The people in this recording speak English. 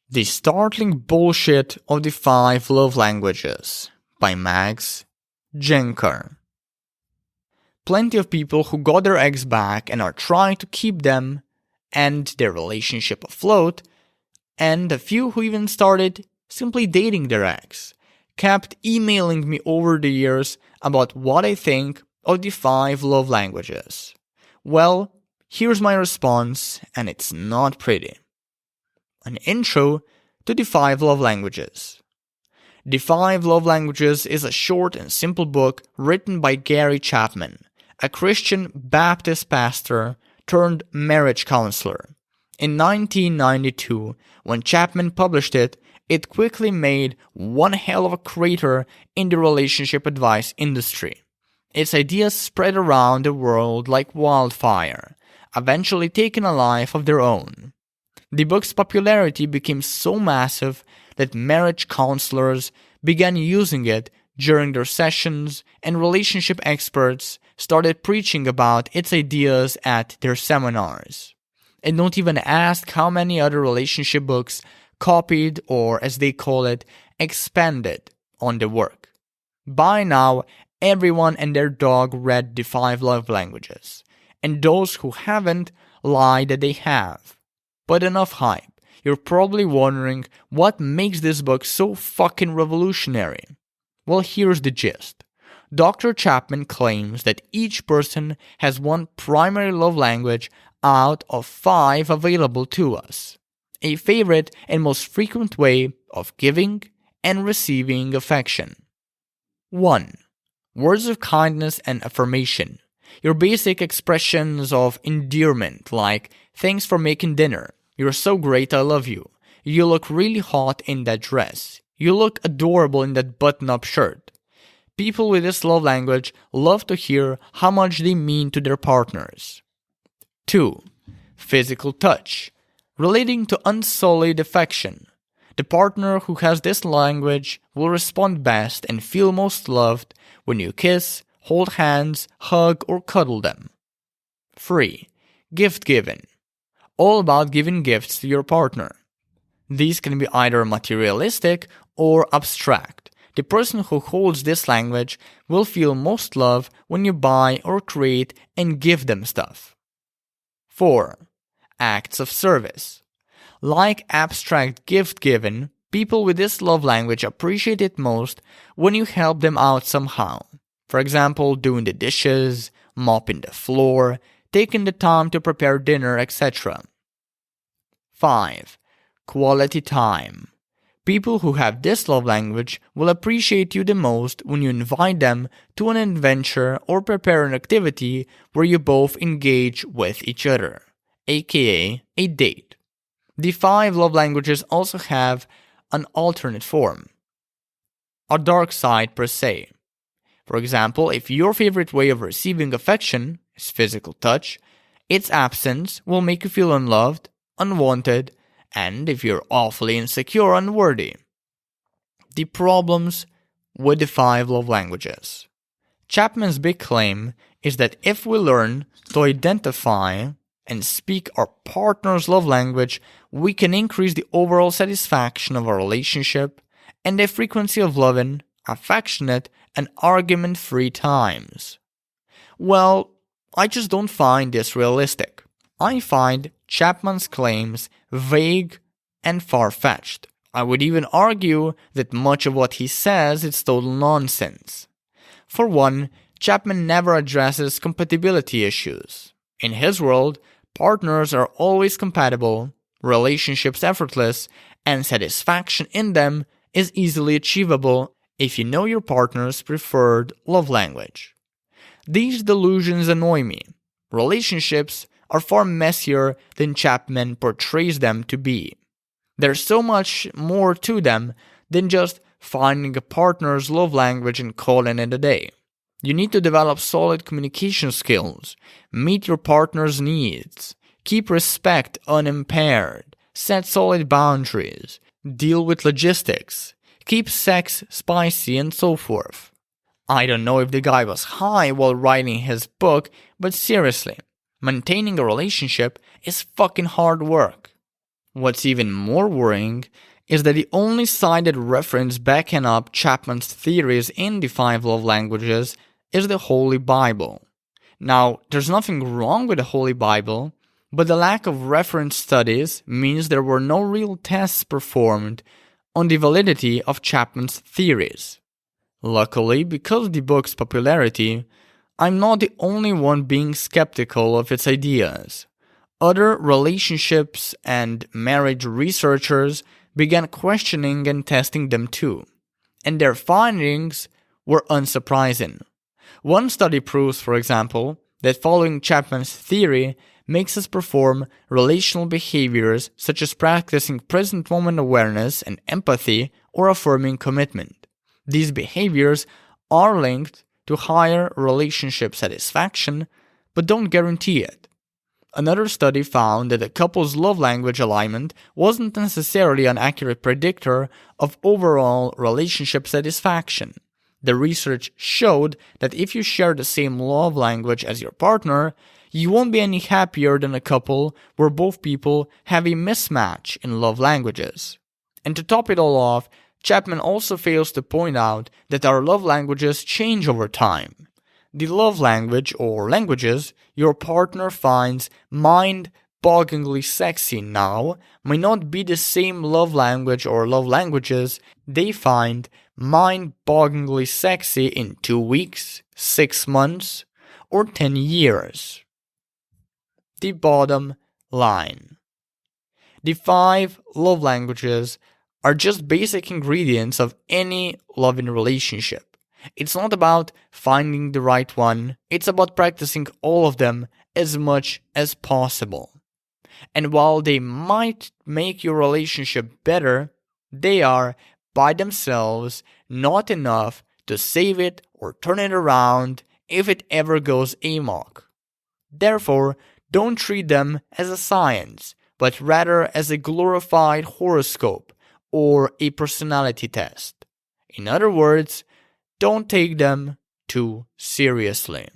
The Startling Bullshit of the 5 Love Languages by Jancar. Plenty of people who got their ex back and are trying to keep them and their relationship afloat, and a few who even started simply dating their ex, kept emailing me over the years about what I think of the 5 love languages. Well, here's my response, and it's not pretty. An intro to the 5 love languages. The 5 love languages is a short and simple book written by Gary Chapman, a Christian Baptist pastor turned marriage counselor. In 1992, when Chapman published it, it quickly made one hell of a crater in the relationship advice industry. Its ideas spread around the world like wildfire, eventually taking a life of their own. The book's popularity became so massive that marriage counselors began using it during their sessions, and relationship experts started preaching about its ideas at their seminars. And don't even ask how many other relationship books copied, or as they call it, expanded on the work. By now, everyone and their dog read the 5 love languages, and those who haven't lie that they have. But enough hype. You're probably wondering what makes this book so fucking revolutionary. Well, here's the gist. Dr. Chapman claims that each person has one primary love language out of 5 available to us. A favorite and most frequent way of giving and receiving affection. 1. Words of kindness and affirmation. Your basic expressions of endearment like, "Thanks for making dinner," "You're so great, I love you," "You look really hot in that dress," "You look adorable in that button-up shirt." People with this love language love to hear how much they mean to their partners. 2. Physical touch. Relating to unsullied affection. The partner who has this language will respond best and feel most loved when you kiss, hold hands, hug, or cuddle them. 3. Gift giving. All about giving gifts to your partner. These can be either materialistic or abstract. The person who holds this language will feel most love when you buy or create and give them stuff. 4. Acts of service. Like abstract gift giving, people with this love language appreciate it most when you help them out somehow. For example, doing the dishes, mopping the floor, taking the time to prepare dinner, etc. 5. Quality time. People who have this love language will appreciate you the most when you invite them to an adventure or prepare an activity where you both engage with each other, aka a date. The 5 love languages also have an alternate form, a dark side per se. For example, if your favorite way of receiving affection is physical touch, its absence will make you feel unloved, unwanted, and if you're awfully insecure, unworthy. The problems with the 5 love languages. Chapman's big claim is that if we learn to identify and speak our partner's love language, we can increase the overall satisfaction of our relationship and the frequency of loving, affectionate, and argument-free times. Well, I just don't find this realistic. I find Chapman's claims vague and far-fetched. I would even argue that much of what he says is total nonsense. For one, Chapman never addresses compatibility issues. In his world, partners are always compatible, relationships effortless, and satisfaction in them is easily achievable if you know your partner's preferred love language. These delusions annoy me. Relationships are far messier than Chapman portrays them to be. There's so much more to them than just finding a partner's love language and calling it a day. You need to develop solid communication skills, meet your partner's needs, keep respect unimpaired, set solid boundaries, deal with logistics, keep sex spicy, and so forth. I don't know if the guy was high while writing his book, but seriously, maintaining a relationship is fucking hard work. What's even more worrying is that the only cited reference backing up Chapman's theories in the 5 love languages is the Holy Bible. Now, there's nothing wrong with the Holy Bible, but the lack of reference studies means there were no real tests performed on the validity of Chapman's theories. Luckily, because of the book's popularity, I'm not the only one being skeptical of its ideas. Other relationships and marriage researchers began questioning and testing them too, and their findings were unsurprising. One study proves, for example, that following Chapman's theory makes us perform relational behaviors such as practicing present moment awareness and empathy or affirming commitment. These behaviors are linked to higher relationship satisfaction, but don't guarantee it. Another study found that a couple's love language alignment wasn't necessarily an accurate predictor of overall relationship satisfaction. The research showed that if you share the same love language as your partner, you won't be any happier than a couple where both people have a mismatch in love languages. And to top it all off, Chapman also fails to point out that our love languages change over time. The love language or languages your partner finds mind-bogglingly sexy now may not be the same love language or love languages they find mind-bogglingly sexy in 2 weeks, 6 months, or 10 years. The bottom line. The 5 love languages are just basic ingredients of any loving relationship. It's not about finding the right one, it's about practicing all of them as much as possible. And while they might make your relationship better, they are, by themselves, not enough to save it or turn it around if it ever goes amok. Therefore, don't treat them as a science, but rather as a glorified horoscope or a personality test. In other words, don't take them too seriously.